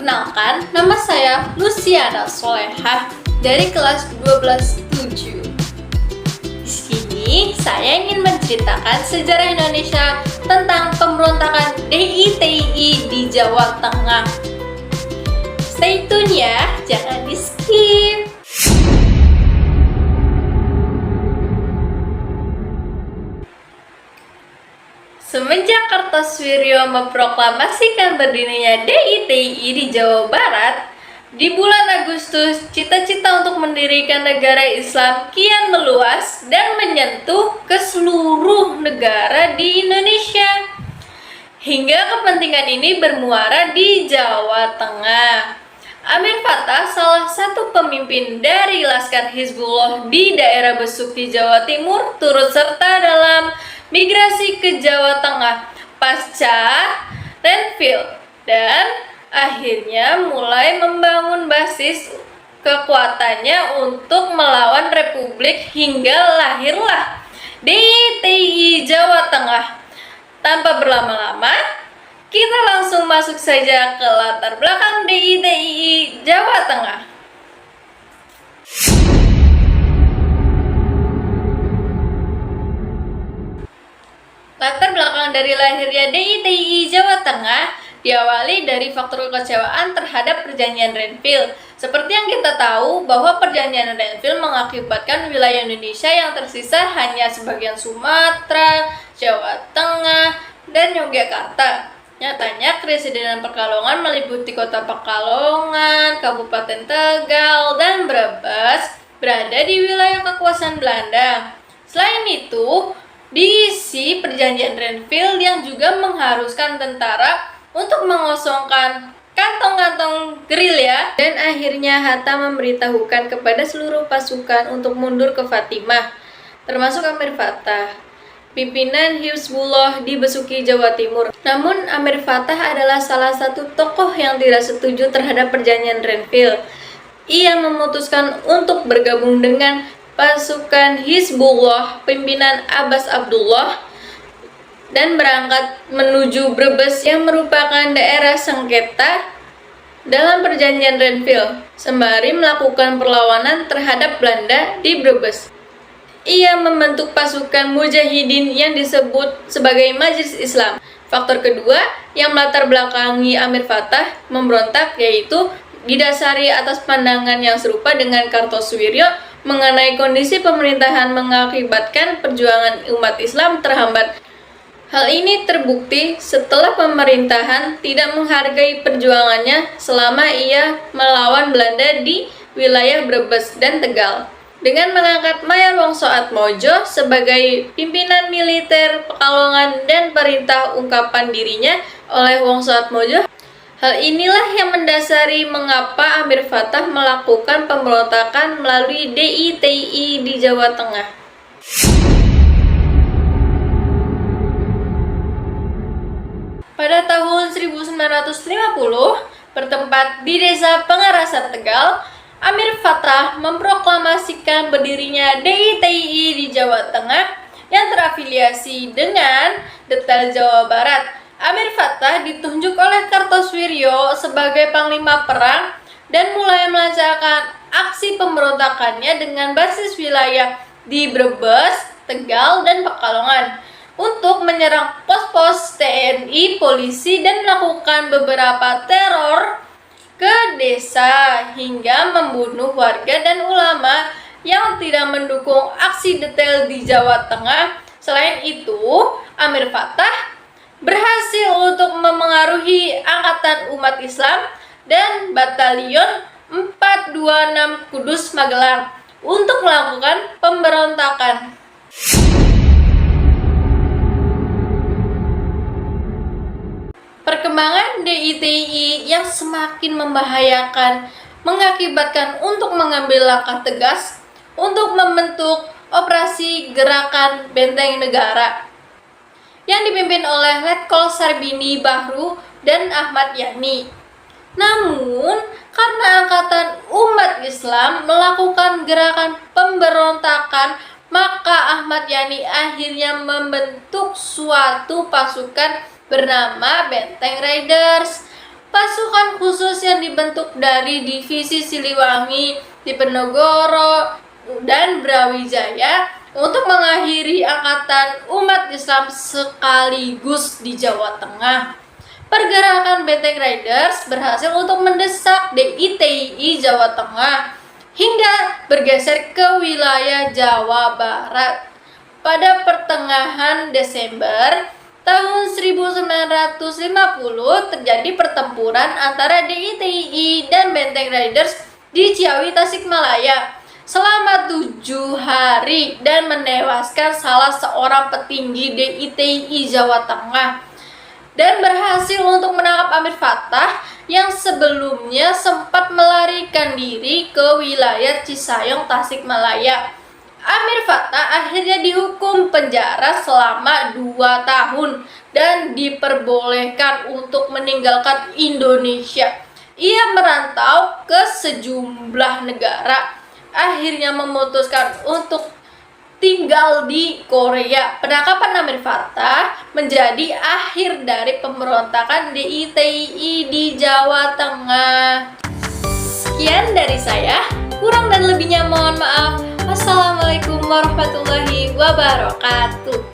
Perkenalkan, nama saya Luciana Solehah dari kelas 12-7. Di sini saya ingin menceritakan sejarah Indonesia tentang pemberontakan DITI di Jawa Tengah. Stay tune ya, jangan di-skip. Semenjak Kartosuwiryo memproklamasikan berdirinya DITI di Jawa Barat, di bulan Agustus, cita-cita untuk mendirikan negara Islam kian meluas dan menyentuh ke seluruh negara di Indonesia. Hingga kepentingan ini bermuara di Jawa Tengah. Amir Fattah, salah satu pemimpin dari Laskar Hizbullah di daerah Besuki, Jawa Timur, turut serta dalam migrasi ke Jawa Tengah pasca Renville dan akhirnya mulai membangun basis kekuatannya untuk melawan Republik hingga lahirlah DITI Jawa Tengah. Tanpa berlama-lama, kita langsung masuk saja ke latar belakang DITI Jawa Tengah. Latar belakang dari lahirnya DITI Jawa Tengah diawali dari faktor kekecewaan terhadap perjanjian Renville. Seperti yang kita tahu bahwa perjanjian Renville mengakibatkan wilayah Indonesia yang tersisa hanya sebagian Sumatera, Jawa Tengah, dan Yogyakarta. Nyatanya, Kresidenan Pekalongan meliputi kota Pekalongan, Kabupaten Tegal, dan Brebes berada di wilayah kekuasaan Belanda. Selain itu, diisi perjanjian Renville yang juga mengharuskan tentara untuk mengosongkan kantong-kantong gerilya, dan akhirnya Hatta memberitahukan kepada seluruh pasukan untuk mundur ke Fatimah, termasuk Amir Fattah, pimpinan Hizbullah di Besuki, Jawa Timur. Namun Amir Fattah adalah salah satu tokoh yang tidak setuju terhadap perjanjian Renville. Ia memutuskan untuk bergabung dengan pasukan Hizbullah pimpinan Abbas Abdullah dan berangkat menuju Brebes yang merupakan daerah sengketa dalam perjanjian Renville, sembari melakukan perlawanan terhadap Belanda di Brebes. Ia membentuk pasukan mujahidin yang disebut sebagai Majelis Islam. Faktor kedua yang melatar belakangi Amir Fattah memberontak yaitu didasari atas pandangan yang serupa dengan Kartosuwiryo mengenai kondisi pemerintahan mengakibatkan perjuangan umat Islam terhambat. Hal ini terbukti setelah pemerintahan tidak menghargai perjuangannya selama ia melawan Belanda di wilayah Brebes dan Tegal. Dengan mengangkat Mayor Wongso Atmojo sebagai pimpinan militer Pekalongan dan perintah ungkapan dirinya oleh Wongso Atmojo, hal inilah yang mendasari mengapa Amir Fattah melakukan pemberontakan melalui DITI di Jawa Tengah. Pada tahun 1950, bertempat di desa Pengarasan Tegal, Amir Fattah memproklamasikan berdirinya DITI di Jawa Tengah yang terafiliasi dengan Detail Jawa Barat. Amir Fattah ditunjuk oleh Kartosuwiryo sebagai panglima perang dan mulai melancarkan aksi pemberontakannya dengan basis wilayah di Brebes, Tegal, dan Pekalongan untuk menyerang pos-pos TNI, polisi, dan melakukan beberapa teror ke desa hingga membunuh warga dan ulama yang tidak mendukung aksi Detail di Jawa Tengah. Selain itu, Amir Fattah berhasil untuk memengaruhi Angkatan Umat Islam dan Batalion 426 Kudus Magelang untuk melakukan pemberontakan. Perkembangan DITI yang semakin membahayakan mengakibatkan untuk mengambil langkah tegas untuk membentuk operasi Gerakan Benteng Negara yang dipimpin oleh Letkol Sarbini Bahru dan Ahmad Yani. Namun, karena Angkatan Umat Islam melakukan gerakan pemberontakan, maka Ahmad Yani akhirnya membentuk suatu pasukan bernama Benteng Riders. pasukan khusus yang dibentuk dari divisi Siliwangi, Diponegoro, dan Brawijaya untuk mengakhiri angkatan umat Islam sekaligus di Jawa Tengah. Pergerakan Benteng Riders berhasil untuk mendesak DITII Jawa Tengah hingga bergeser ke wilayah Jawa Barat. Pada pertengahan Desember tahun 1950 terjadi pertempuran antara DITII dan Benteng Riders di Ciawi, Tasikmalaya selama 7 hari dan menewaskan salah seorang petinggi DITII Jawa Tengah dan berhasil untuk menangkap Amir Fattah yang sebelumnya sempat melarikan diri ke wilayah Cisayong, Tasikmalaya. Amir Fattah akhirnya dihukum penjara selama 2 tahun dan diperbolehkan untuk meninggalkan Indonesia. Ia merantau ke sejumlah negara, akhirnya memutuskan untuk tinggal di Korea. Penangkapan Amir Fattah menjadi akhir dari pemberontakan DITII di Jawa Tengah. Sekian dari saya, kurang dan lebihnya mohon maaf. Wassalamualaikum warahmatullahi wabarakatuh.